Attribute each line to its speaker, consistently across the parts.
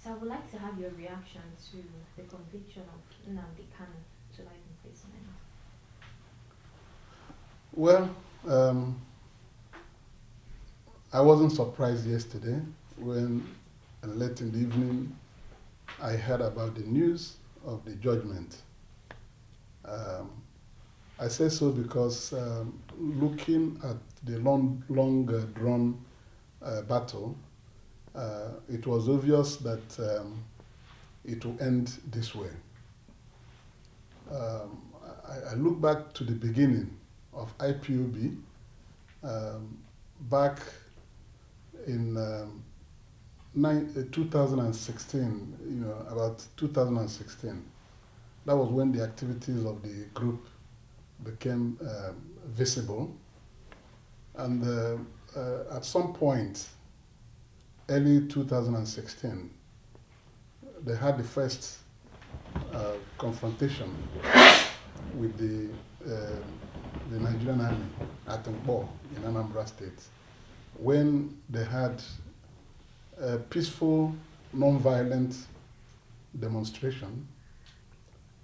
Speaker 1: So I would like to have your reaction to the conviction of Nnamdi Kanu to life imprisonment.
Speaker 2: Well, um, I wasn't surprised yesterday when, late in the evening, I heard about the news of the judgment. Um, I say so because looking at the drawn battle, it was obvious that it will end this way. Um, I look back to the beginning of IPOB back in 2016, about 2016. That was when the activities of the group became visible. And at some point, early 2016, they had the first confrontation with the Nigerian army at Nkpor in Anambra State, when they had a peaceful, non-violent demonstration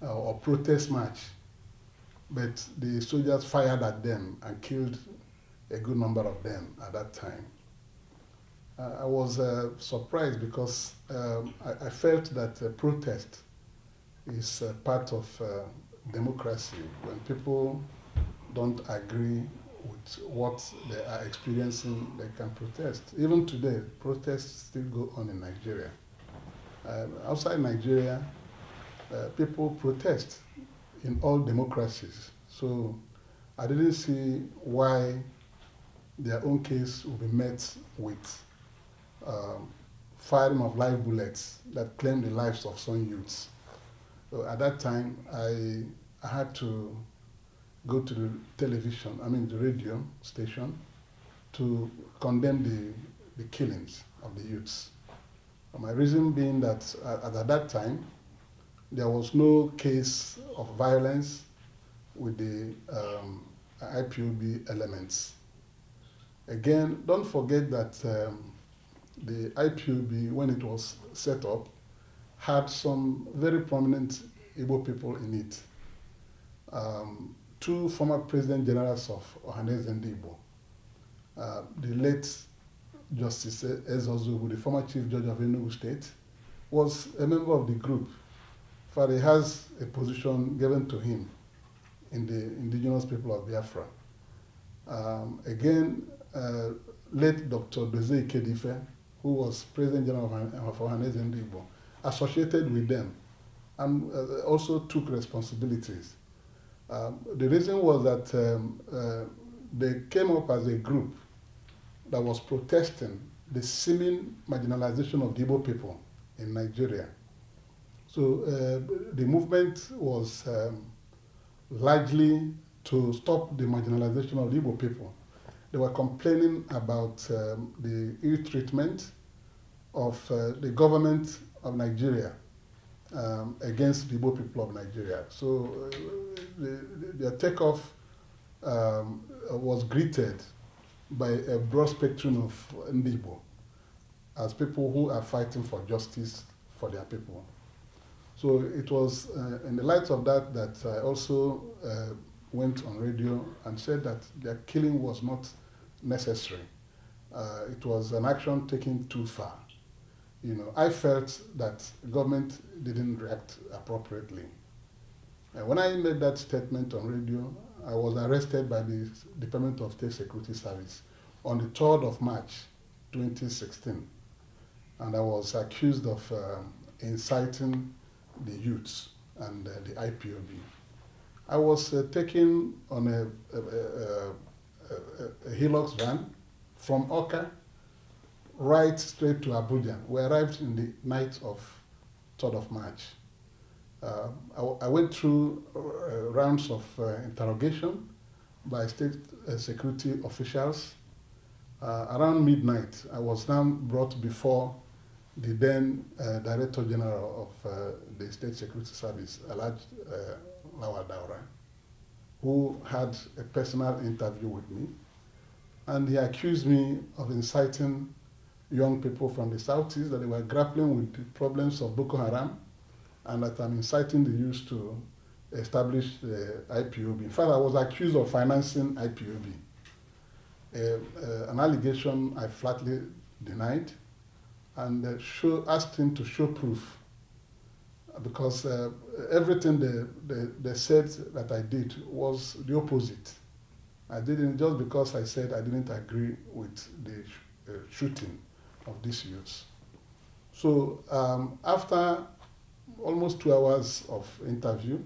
Speaker 2: or protest march, but the soldiers fired at them and killed a good number of them at that time. I was surprised because I felt that protest is part of democracy. When people don't agree with what they are experiencing, they can protest. Even today, protests still go on in Nigeria. Outside Nigeria, people protest in all democracies. So I didn't see why their own case will be met with firing of live bullets that claim the lives of some youths. So at that time, I had to go to the the radio station, to condemn the killings of the youths. My reason being that at that time, there was no case of violence with the IPOB elements. Again, don't forget that the IPOB, when it was set up, had some very prominent Igbo people in it. Two former President Generals of Nnamdi Kanu, the late Justice Ezozugu, the former Chief Judge of Enugu State, was a member of the group. For he has a position given to him in the indigenous people of Biafra. Again, late Dr. Dozie Ikedife, who was President General of Nnamdi Kanu, associated with them and also took responsibilities. The reason was that they came up as a group that was protesting the seeming marginalization of the Igbo people in Nigeria. So the movement was largely to stop the marginalization of the Igbo people. They were complaining about the ill treatment of the government of Nigeria against the Igbo people of Nigeria. So their takeoff was greeted by a broad spectrum of Igbo as people who are fighting for justice for their people. So it was in the light of that that I also went on radio and said that their killing was not necessary. It was an action taken too far. I felt that the government didn't react appropriately. When I made that statement on radio, I was arrested by the Department of State Security Service on the 3rd of March 2016. And I was accused of inciting the youths and the IPOB. I was taken on a Hilux van from Oka right straight to Abuja. We arrived in the night of 3rd of March. I went through rounds of interrogation by state security officials. Around midnight, I was now brought before the then Director General of the State Security Service, Alaj Lawal Daura, who had a personal interview with me. And he accused me of inciting young people from the southeast, that they were grappling with the problems of Boko Haram, and that I'm inciting the youth to establish the IPOB. In fact, I was accused of financing IPOB, an allegation I flatly denied, and asked him to show proof, because everything they said that I did was the opposite. I didn't, just because I said I didn't agree with the shooting of these youths. So after almost 2 hours of interview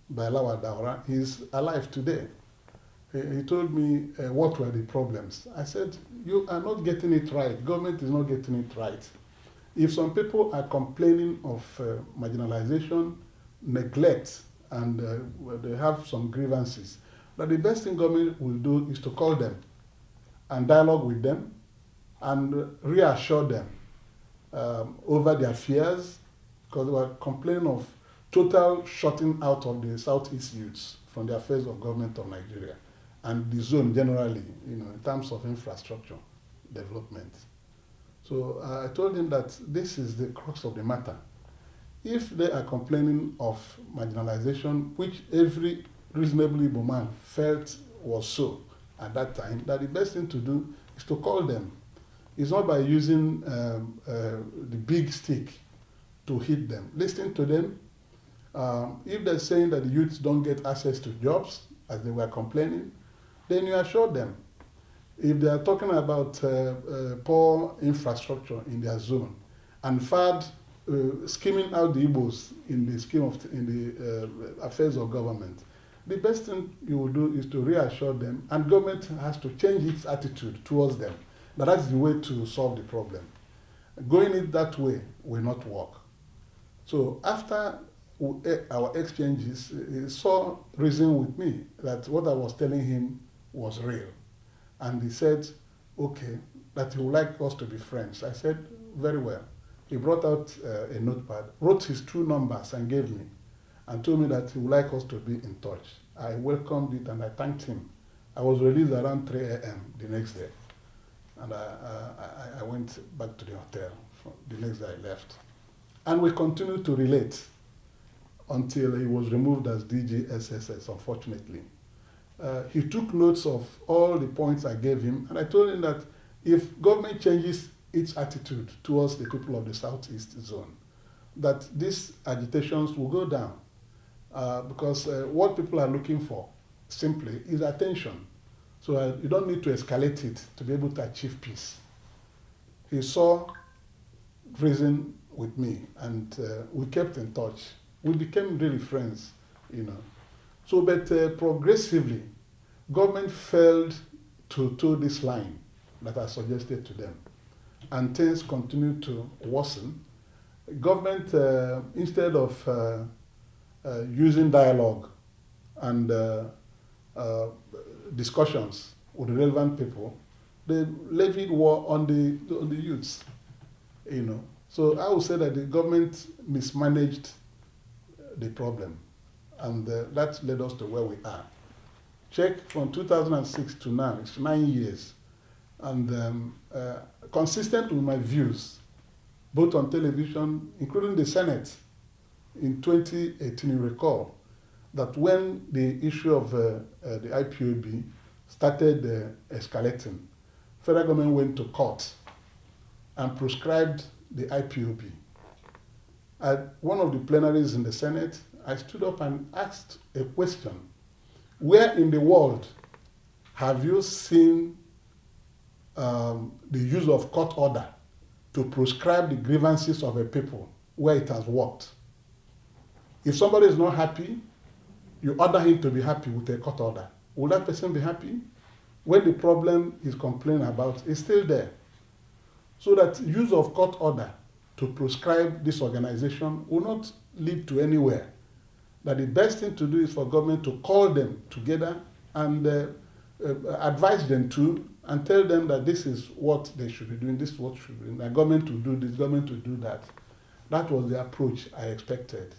Speaker 2: by Lawa Daura, he's alive today. He told me what were the problems. I said, you are not getting it right. Government is not getting it right. If some people are complaining of marginalization, neglect, and they have some grievances, that the best thing government will do is to call them and dialogue with them and reassure them over their fears, because they were complaining of total shutting out of the Southeast youths from the affairs of government of Nigeria and the zone generally, in terms of infrastructure development. So I told him that this is the crux of the matter. If they are complaining of marginalization, which every reasonable Igbo man felt was so at that time, that the best thing to do is to call them. It's not by using the big stick to hit them. Listen to them. If they're saying that the youths don't get access to jobs, as they were complaining, then you assure them. If they are talking about poor infrastructure in their zone, and FAD skimming out the Igbos in the scheme of affairs of government, the best thing you will do is to reassure them, and government has to change its attitude towards them. That's the way to solve the problem. Going it that way will not work. So after our exchanges, he saw reason with me that what I was telling him was real. And he said, okay, that he would like us to be friends. I said, very well. He brought out a notepad, wrote his 2 numbers and gave me, and told me that he would like us to be in touch. I welcomed it and I thanked him. I was released around 3 a.m. the next day. And I went back to the hotel. The next day I left. And we continued to relate until he was removed as DG SSS, unfortunately. He took notes of all the points I gave him, and I told him that if government changes its attitude towards the people of the Southeast zone, that these agitations will go down, because what people are looking for simply is attention. So you don't need to escalate it to be able to achieve peace. He saw reason with me, and we kept in touch. We became really friends, So, but progressively, government failed to toe this line that I suggested to them, and things continued to worsen. Government, instead of using dialogue and discussions with the relevant people, they levied war on the youths. So I would say that the government mismanaged the problem, and that led us to where we are. Check from 2006 to now, it's 9 years, and consistent with my views, both on television, including the Senate. In 2018, you recall that when the issue of the IPOB started escalating, federal government went to court and proscribed the IPOB. At one of the plenaries in the Senate, I stood up and asked a question. Where in the world have you seen the use of court order to proscribe the grievances of a people where it has worked? If somebody is not happy, you order him to be happy with a court order. Will that person be happy? When the problem is complaining about is still there. So that use of court order to proscribe this organization will not lead to anywhere. That the best thing to do is for government to call them together and advise them to, and tell them that this is what they should be doing, this is what should be doing, the government to do this, government to do that. That was the approach I expected.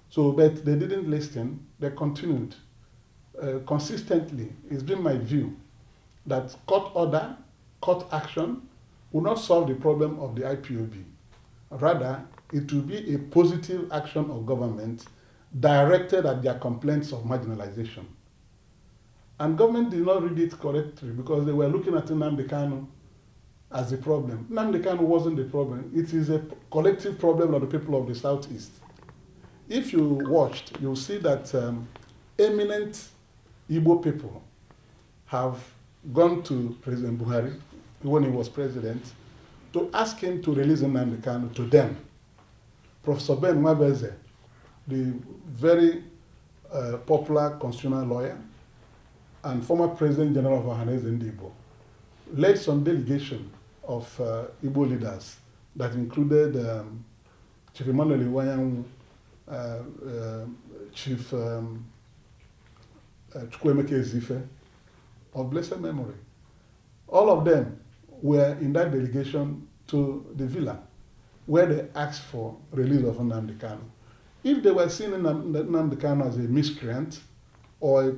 Speaker 2: So, but they didn't listen, they continued. Consistently, it's been my view that court order, court action will not solve the problem of the IPOB. Rather, it will be a positive action of government directed at their complaints of marginalization. And government did not read it correctly because they were looking at Nnamdi Kanu as the problem. Nnamdi Kanu wasn't the problem. It is a collective problem of the people of the Southeast. If you watched, you'll see that eminent Igbo people have gone to President Buhari when he was president to ask him to release Nnamdi Kanu to them. Professor Ben Mwabeze, the very popular constitutional lawyer and former President General of Ohaneze Ndigbo, led some delegation of Igbo leaders that included Chief Emmanuel Iwanyanwu, Chief Chukwuemeka Ezife, of blessed memory. All of them were in that delegation to the villa where they asked for release of Nnamdi Kanu. If they were seeing Nnamdi Kanu as a miscreant or a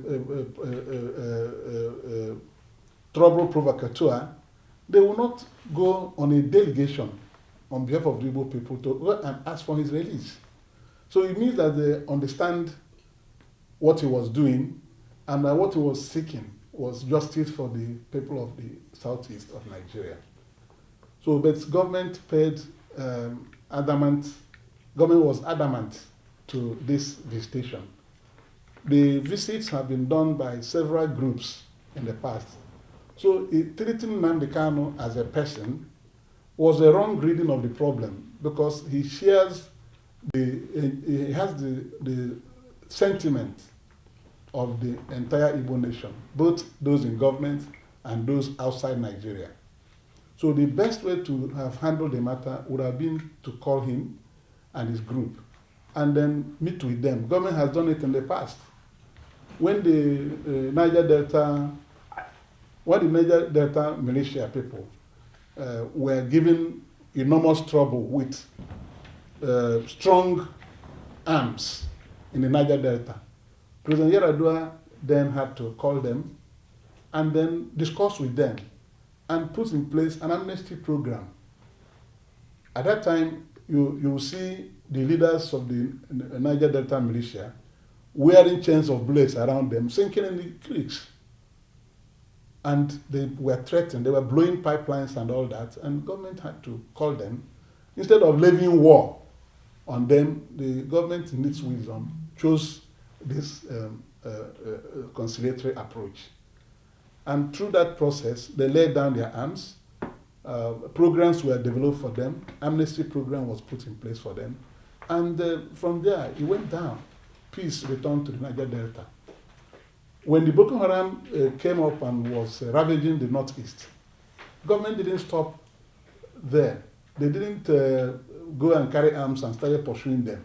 Speaker 2: trouble provocateur, they will not go on a delegation on behalf of the Igbo people to go and ask for his release. So it means that they understand what he was doing and that what he was seeking was justice for the people of the southeast of Nigeria. So, but government was adamant to this visitation. The visits have been done by several groups in the past. So treating Nnamdi Kanu as a person was a wrong reading of the problem because he shares he has the sentiment of the entire Igbo nation, both those in government and those outside Nigeria. So the best way to have handled the matter would have been to call him and his group and then meet with them. Government has done it in the past. When the Niger Delta militia people were given enormous trouble with strong arms in the Niger Delta, President Yar'Adua then had to call them and then discuss with them and put in place an amnesty program. At that time, you will see the leaders of the Niger Delta militia wearing chains of bullets around them, sinking in the creeks. And they were threatened. They were blowing pipelines and all that, and government had to call them. Instead of levying war on them, the government, in its wisdom, chose this conciliatory approach. And through that process, they laid down their arms. Programs were developed for them. Amnesty program was put in place for them. And from there, it went down. Peace returned to the Niger Delta. When the Boko Haram came up and was ravaging the northeast, government didn't stop there. They didn't go and carry arms and started pursuing them.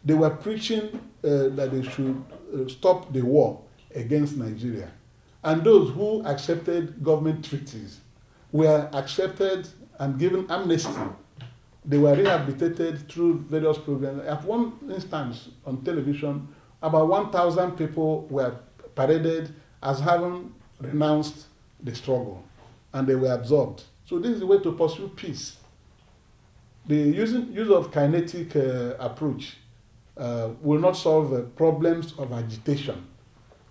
Speaker 2: They were preaching that they should stop the war against Nigeria. And those who accepted government treaties were accepted and given amnesty. They were rehabilitated through various programs. At one instance on television, about 1,000 people were paraded as having renounced the struggle, and they were absorbed. So this is the way to pursue peace. The use of kinetic approach will not solve problems of agitation,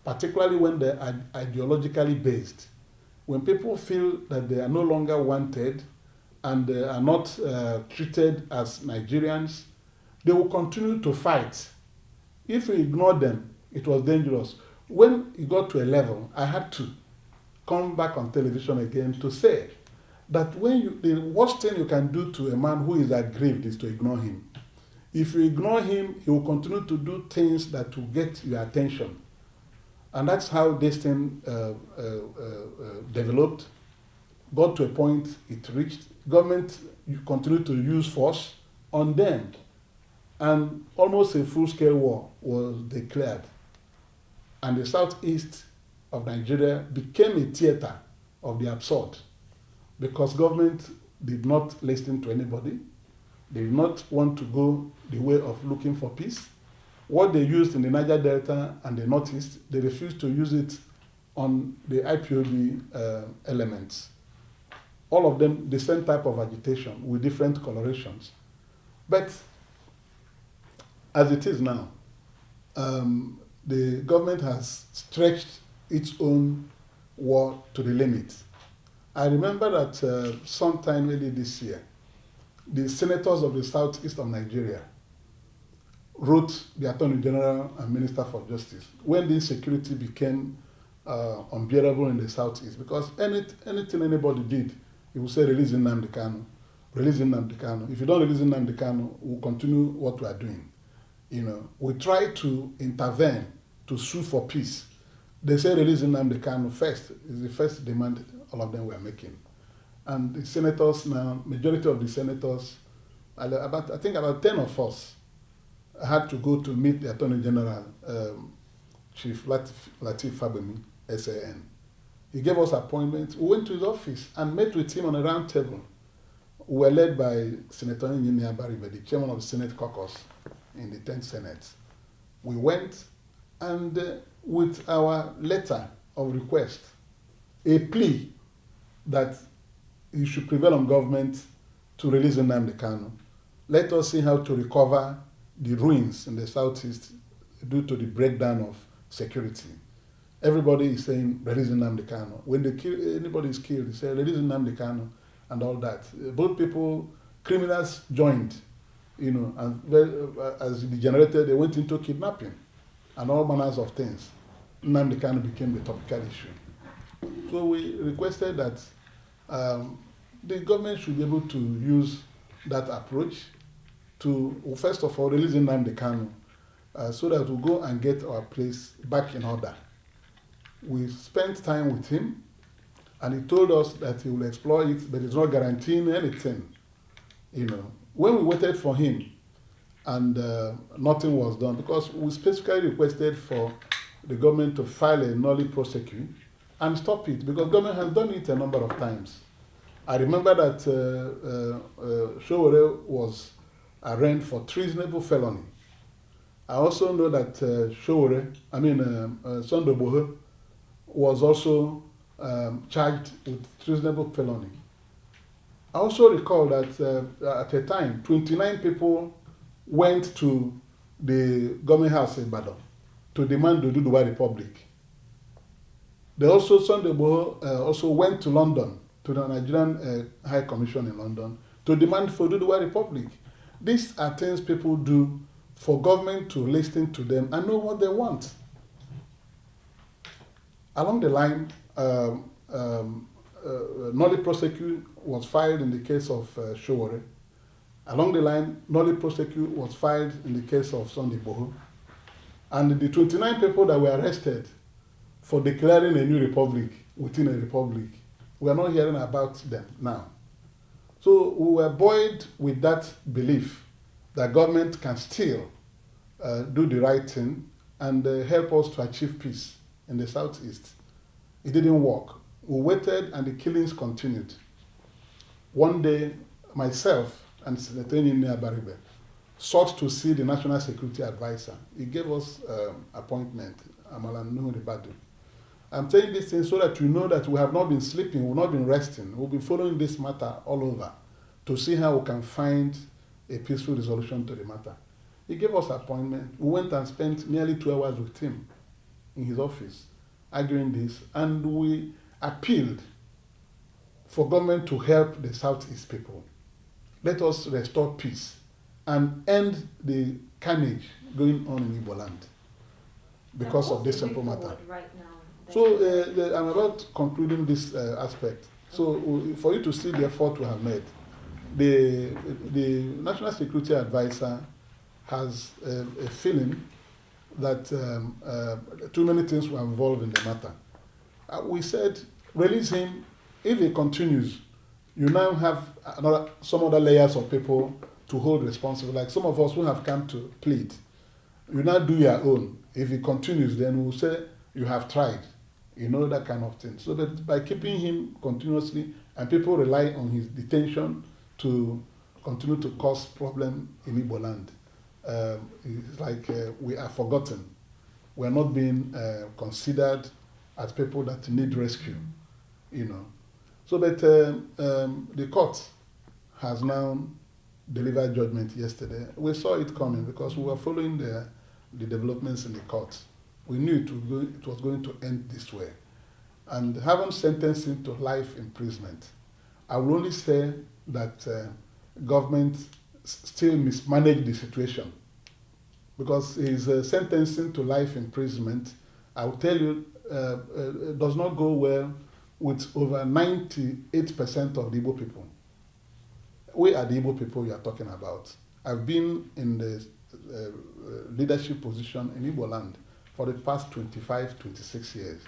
Speaker 2: particularly when they are ideologically based. When people feel that they are no longer wanted and they are not treated as Nigerians, they will continue to fight. If we ignore them, it was dangerous. When it got to a level, I had to come back on television again to say that the worst thing you can do to a man who is aggrieved is to ignore him. If you ignore him, he will continue to do things that will get your attention. And that's how this thing developed, got to a point it reached. Government continued to use force on them. And almost a full-scale war was declared. And the southeast of Nigeria became a theater of the absurd because government did not listen to anybody. They did not want to go the way of looking for peace. What they used in the Niger Delta and the Northeast, they refused to use it on the IPOB elements. all of them the same type of agitation with different colorations. But as it is now, the government has stretched its own war to the limit. I remember that sometime early this year, the senators of the southeast of Nigeria wrote the Attorney General and Minister for Justice when the insecurity became unbearable in the southeast, because anything anybody did, he would say, release Nnamdi Kanu, release Nnamdi Kanu. If you don't release Nnamdi Kanu, we'll continue what we are doing. You know, we try to intervene to sue for peace. They say release Nnamdi Kanu first, is the first demand all of them were making. And the senators now, majority of the senators, I think about 10 of us had to go to meet the Attorney General, Chief Lateef Fagbemi, SAN. He gave us appointments. We went to his office and met with him on a round table. We were led by Senator Nnamdi Kanu, the chairman of the Senate caucus in the 10th Senate. We went and with our letter of request, a plea that he should prevail on government to release Nnamdi Kanu. Let us see how to recover the ruins in the southeast due to the breakdown of security. Everybody is saying release Nnamdi Kanu. When they kill, anybody is killed, they say release Nnamdi Kanu and all that. Both people, criminals joined, you know, and as it degenerated, they went into kidnapping and all manners of things. Nnamdi Kanu became the topical issue. So we requested that the government should be able to use that approach to, first of all, release Nnamdi Kanu so that we go and get our place back in order. We spent time with him, and he told us that he will explore it, but he's not guaranteeing anything. You know, when we waited for him, and nothing was done, because we specifically requested for the government to file a nolli prosecute and stop it, because government has done it a number of times. I remember that Showore was arraigned for treasonable felony. I also know that Sen.Umeh was also charged with treasonable felony. I also recall that at a time, 29 people went to the government house in Ibadan to demand the Oduduwa Republic. They also, Sen.Umeh also went to London, to the Nigerian High Commission in London, to demand for Oduduwa Republic. These are things people do for government to listen to them and know what they want. Along the line, nolli prosecute was filed in the case of Showore. Along the line, nolli prosecute was filed in the case of Sen.Umeh. And the 29 people that were arrested for declaring a new republic within a republic, we are not hearing about them now. So we were buoyed with that belief that government can still do the right thing and help us to achieve peace in the southeast. It didn't work. We waited and the killings continued. One day, myself and Senator Nnamdi sought to see the National Security Advisor. He gave us appointment, Amalan Nuhu Badu. I'm saying this thing so that you know that we have not been sleeping, we've not been resting. We'll be following this matter all over to see how we can find a peaceful resolution to the matter. He gave us appointment. We went and spent nearly 2 hours with him in his office arguing this, and we appealed for government to help the Southeast people. Let us restore peace and end the carnage going on in Igbo land because of this simple matter.
Speaker 1: Right now,
Speaker 2: so I'm about concluding this aspect. So for you to see the effort we have made, the National Security Advisor has a feeling that too many things were involved in the matter. We said, release him. If he continues, you now have some other layers of people to hold responsible, like some of us who have come to plead. You now do your own. If he continues, then we'll say you have tried, you know, that kind of thing. So that by keeping him continuously, and people rely on his detention to continue to cause problem in Igbo land, it's like we are forgotten. We are not being considered as people that need rescue, you know. So, but the court has now delivered judgment yesterday. We saw it coming because we were following the developments in the court. We knew it was going to end this way. And having sentenced him to life imprisonment, I will only say that government still mismanaged the situation, because his sentencing to life imprisonment, I will tell you, does not go well with over 98% of the Igbo people. We are the Igbo people you are talking about. I've been in the leadership position in Igbo land for the past 25, 26 years.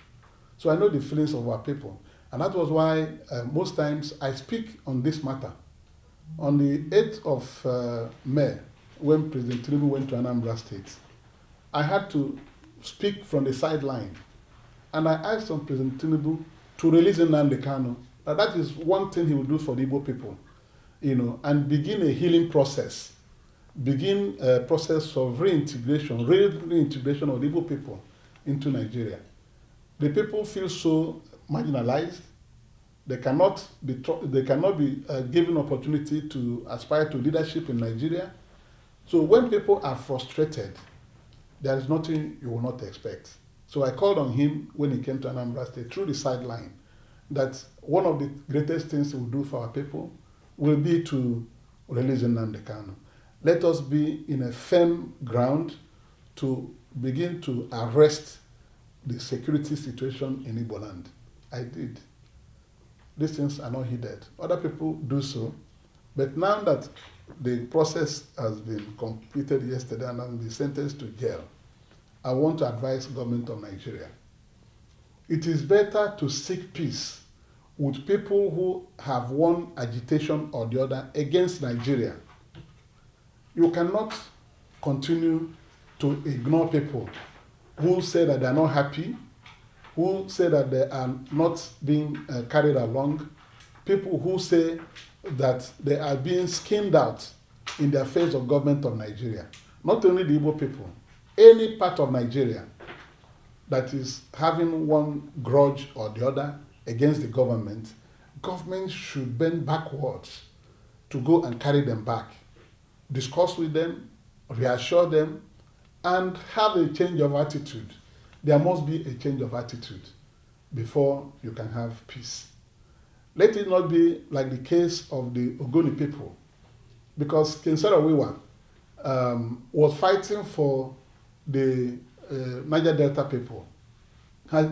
Speaker 2: So I know the feelings of our people. And that was why most times I speak on this matter. On the 8th of May, when President Tinubu went to Anambra State, I had to speak from the sideline. And I asked on President Tinubu to release Nnamdi Kanu. That is one thing he will do for the Igbo people, and begin a healing process. Begin a process of reintegration, reintegration of the Igbo people into Nigeria. The people feel so marginalized. They cannot be given opportunity to aspire to leadership in Nigeria. So when people are frustrated, there is nothing you will not expect. So I called on him when he came to Anambra State through the sideline that one of the greatest things he will do for our people will be to release Nnamdi Kanu. Let us be in a firm ground to begin to arrest the security situation in Igbo land. I did. These things are not hidden. Other people do so. But now that the process has been completed yesterday and I'm sentenced to jail, I want to advise the government of Nigeria. It is better to seek peace with people who have one agitation or the other against Nigeria. You cannot continue to ignore people who say that they are not happy, who say that they are not being carried along, people who say that they are being skinned out in the affairs of government of Nigeria. Not only the Igbo people, any part of Nigeria that is having one grudge or the other against the government should bend backwards to go and carry them back, discuss with them, reassure them, and have a change of attitude. There must be a change of attitude before you can have peace. Let it not be like the case of the Ogoni people, because King Sen.Umeh was fighting for the Niger Delta people.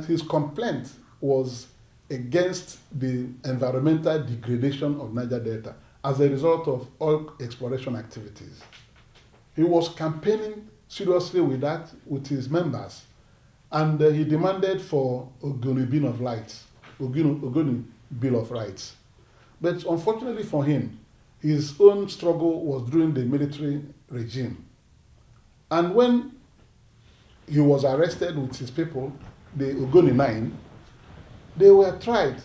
Speaker 2: His complaint was against the environmental degradation of Niger Delta as a result of oil exploration activities. He was campaigning seriously with that with his members, and he demanded for Ogoni Bill of Rights, Ogoni Bill of Rights. But unfortunately for him, his own struggle was during the military regime. And when he was arrested with his people, the Ogoni 9, they were tried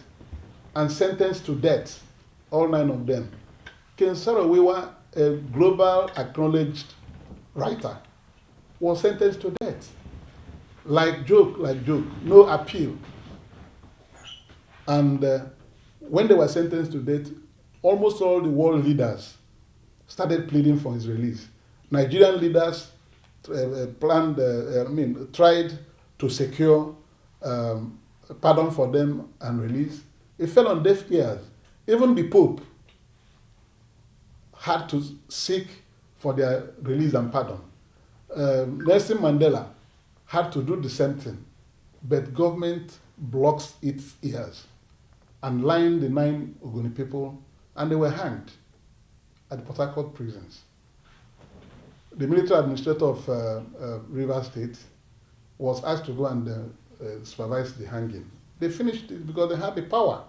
Speaker 2: and sentenced to death, all 9 of them. King Sen.Umeh, a global acknowledged writer, was sentenced to death. Like joke, no appeal. And when they were sentenced to death, almost all the world leaders started pleading for his release. Nigerian leaders tried to secure pardon for them and release. It fell on deaf ears. Even the Pope had to seek for their release and pardon. Nelson Mandela had to do the same thing, but government blocks its ears and lined the 9 Ogoni people, and they were hanged at the Port Harcourt prisons. The military administrator of Rivers State was asked to go and supervise the hanging. They finished it because they had the power.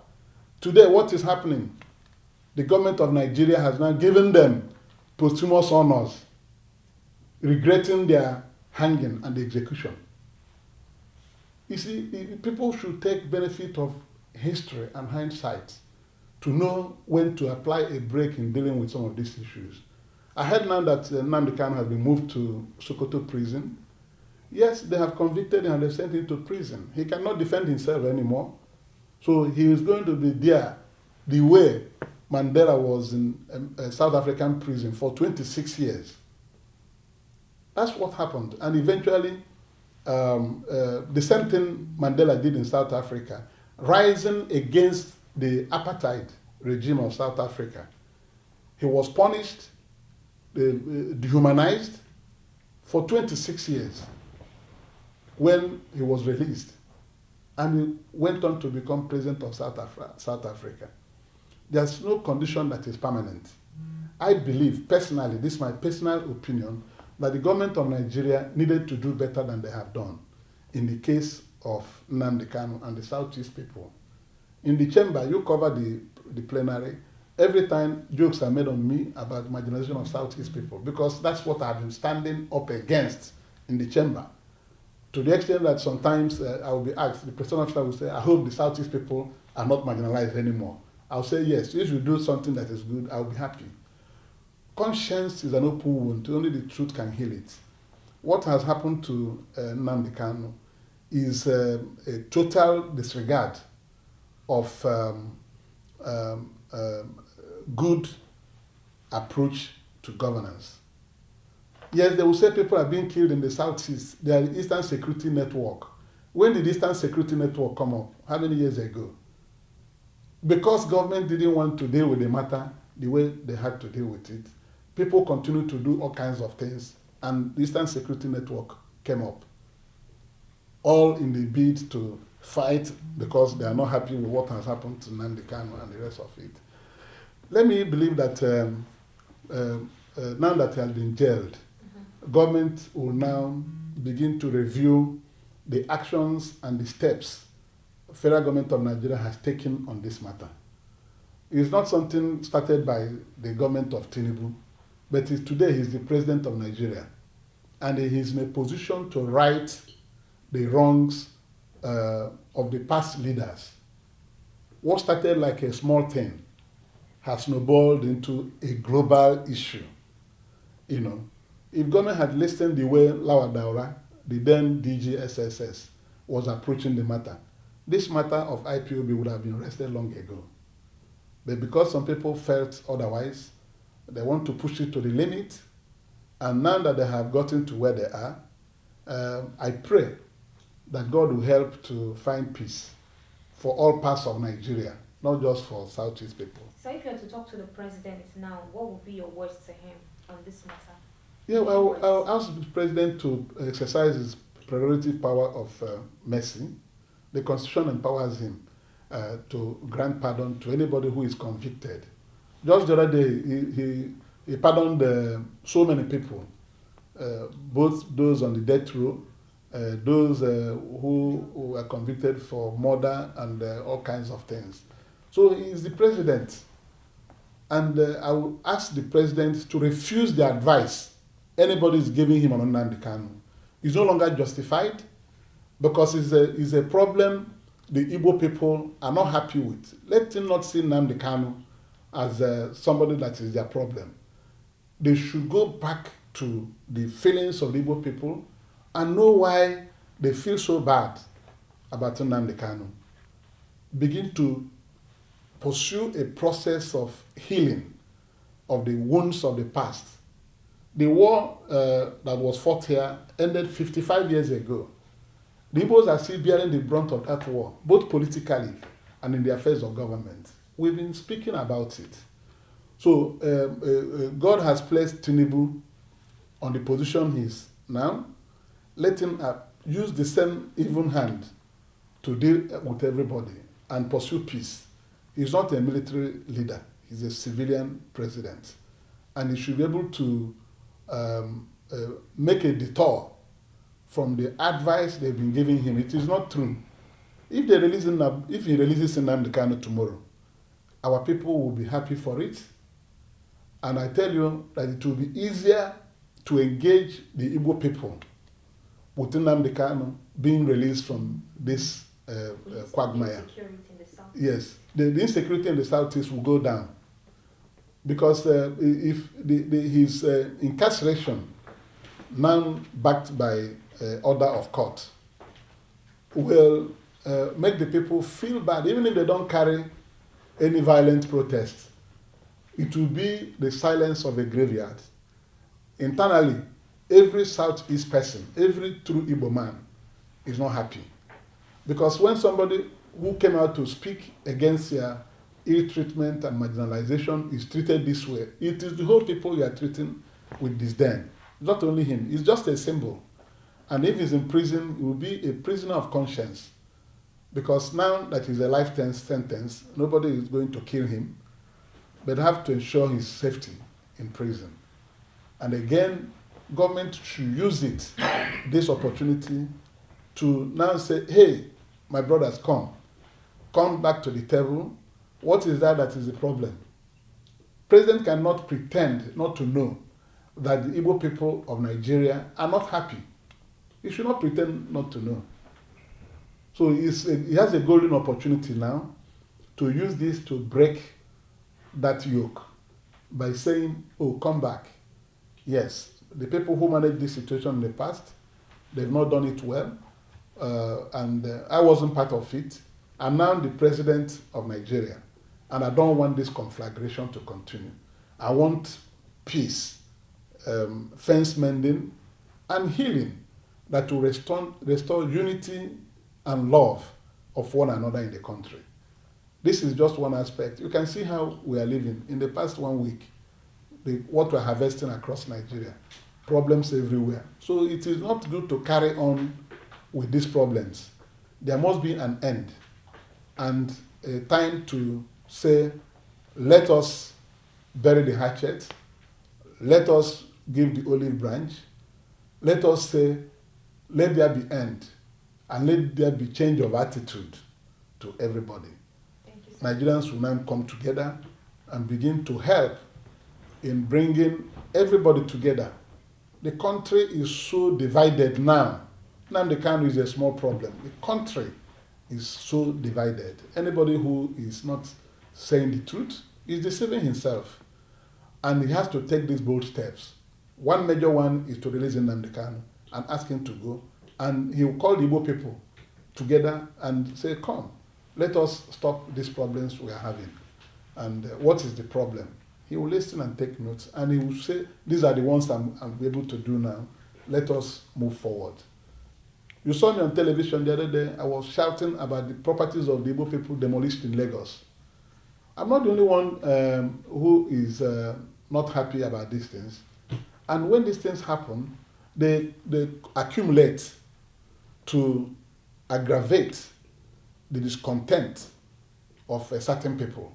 Speaker 2: Today, what is happening? The government of Nigeria has now given them posthumous honors, regretting their hanging and the execution. You see, people should take benefit of history and hindsight to know when to apply a break in dealing with some of these issues. I heard now that Nnamdi Kanu has been moved to Sokoto prison. Yes, they have convicted him and they sent him to prison. He cannot defend himself anymore. So he is going to be there the way Mandela was in a South African prison for 26 years. That's what happened. And eventually, the same thing Mandela did in South Africa, rising against the apartheid regime of South Africa. He was punished, dehumanized for 26 years when he was released. And he went on to become president of South Africa. There's no condition that is permanent. I believe, personally, this is my personal opinion, that the government of Nigeria needed to do better than they have done in the case of Nnamdi Kanu and the Southeast people. In the chamber, you cover the plenary. Every time jokes are made on me about marginalization of Southeast people, because that's what I've been standing up against in the chamber. To the extent that sometimes I will be asked, the president officer will say, I hope the Southeast people are not marginalized anymore. I'll say, yes, if you do something that is good, I'll be happy. Conscience is an open wound. Only the truth can heal it. What has happened to Nnamdi Kanu is a total disregard of good approach to governance. Yes, they will say people are being killed in the Southeast. They are the Eastern Security Network. When did the Eastern Security Network come up? How many years ago? Because government didn't want to deal with the matter the way they had to deal with it, people continued to do all kinds of things, and the Eastern Security Network came up, all in the bid to fight because they are not happy with what has happened to Nnamdi Kanu and the rest of it. Let me believe that now that he has been jailed, government will now begin to review the actions and the steps federal government of Nigeria has taken on this matter. It's not something started by the government of Tinubu, but today he's the president of Nigeria, and he is in a position to right the wrongs of the past leaders. What started like a small thing has snowballed into a global issue. You know, if government had listened the way Lawa Daura, the then DG SSS, was approaching the matter, this matter of IPOB would have been arrested long ago. But because some people felt otherwise, they want to push it to the limit, and now that they have gotten to where they are, I pray that God will help to find peace for all parts of Nigeria, not just for Southeast people.
Speaker 1: So if you were to talk to the president now, what would be your words to him on this matter?
Speaker 2: Yeah, I'll ask the president to exercise his prerogative power of mercy. The Constitution empowers him to grant pardon to anybody who is convicted. Just the other day, he pardoned so many people, both those on the death row, those who were convicted for murder and all kinds of things. So he is the president. And I will ask the president to refuse the advice anybody is giving him on Nnamdi Kanu. It's no longer justified, because it's a problem the Igbo people are not happy with. Let them not see Nnamdi Kanu as somebody that is their problem. They should go back to the feelings of the Igbo people and know why they feel so bad about Nnamdi Kanu. Begin to pursue a process of healing of the wounds of the past. The war that was fought here ended 55 years ago. The Igbos are still bearing the brunt of that war, both politically and in the affairs of government. We've been speaking about it. So God has placed Tinubu on the position he is now. Let him use the same even hand to deal with everybody and pursue peace. He's not a military leader. He's a civilian president. And he should be able to make a detour from the advice they've been giving him. It is not true. If he releases Nnamdi Kanu tomorrow, our people will be happy for it. And I tell you that it will be easier to engage the Igbo people with Nnamdi Kanu being released from this quagmire. Yes, the insecurity in the Southeast will go down. Because if his incarceration, now backed by order of court, will make the people feel bad, even if they don't carry any violent protest, it will be the silence of a graveyard. Internally, every Southeast person, every true Igbo man is not happy. Because when somebody who came out to speak against their ill treatment and marginalization is treated this way, it is the whole people you are treating with disdain. Not only him, it's just a symbol. And if he's in prison, he will be a prisoner of conscience. Because now that he's a lifetime sentence, nobody is going to kill him, but have to ensure his safety in prison. And again, government should use it, this opportunity, to now say, hey, my brothers, come back to the table. What is that is the problem? President cannot pretend not to know that the Igbo people of Nigeria are not happy. He should not pretend not to know. So he has a golden opportunity now to use this to break that yoke by saying, oh, come back. Yes, the people who managed this situation in the past, they've not done it well, and I wasn't part of it. I'm now the president of Nigeria, and I don't want this conflagration to continue. I want peace, fence mending, and healing that will restore unity and love of one another in the country. This is just one aspect. You can see how we are living. In the past 1 week, what we're harvesting across Nigeria, problems everywhere. So it is not good to carry on with these problems. There must be an end and a time to say, let us bury the hatchet, let us give the olive branch, let us say, let there be end, and let there be change of attitude to everybody.
Speaker 1: Thank you,
Speaker 2: Nigerians will now come together and begin to help in bringing everybody together. The country is so divided now. Nnamdi Kanu is a small problem. The country is so divided. Anybody who is not saying the truth is deceiving himself. And he has to take these bold steps. One major one is to release Nnamdi Kanu and ask him to go. And he will call the Igbo people together and say, come, let us stop these problems we are having. And what is the problem? He will listen and take notes. And he will say, these are the ones I'm able to do now. Let us move forward. You saw me on television the other day. I was shouting about the properties of the Igbo people demolished in Lagos. I'm not the only one who is not happy about these things. And when these things happen, they accumulate to aggravate the discontent of a certain people.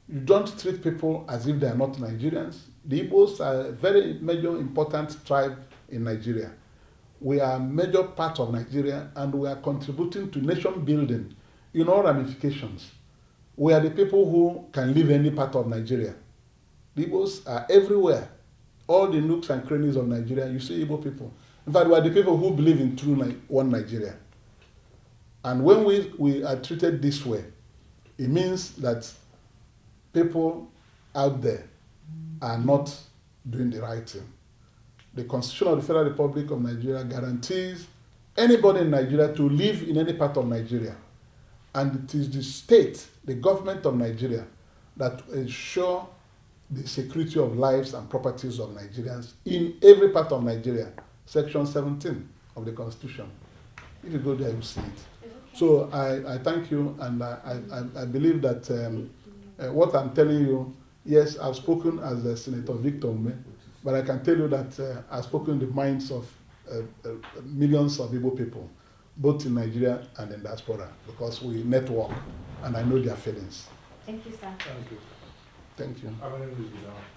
Speaker 2: You don't treat people as if they are not Nigerians. The Igbos are a very major important tribe in Nigeria. We are a major part of Nigeria, and we are contributing to nation building in all ramifications. We are the people who can live in any part of Nigeria. The Igbos are everywhere. All the nooks and crannies of Nigeria, you see Igbo people. In fact, we are the people who believe in true one Nigeria. And when we are treated this way, it means that people out there are not doing the right thing. The Constitution of the Federal Republic of Nigeria guarantees anybody in Nigeria to live in any part of Nigeria. And it is the state, the government of Nigeria, that ensure the security of lives and properties of Nigerians in every part of Nigeria. Section 17 of the Constitution. If you go there, you see it. So I thank you, and I believe that what I'm telling you, yes, I've spoken as Senator Victor Umeh, but I can tell you that I've spoken in the minds of millions of Igbo people, both in Nigeria and in diaspora, because we network, and I know their feelings.
Speaker 1: Thank you, sir.
Speaker 3: Thank you.
Speaker 2: Thank you.
Speaker 3: How many minutes do you have?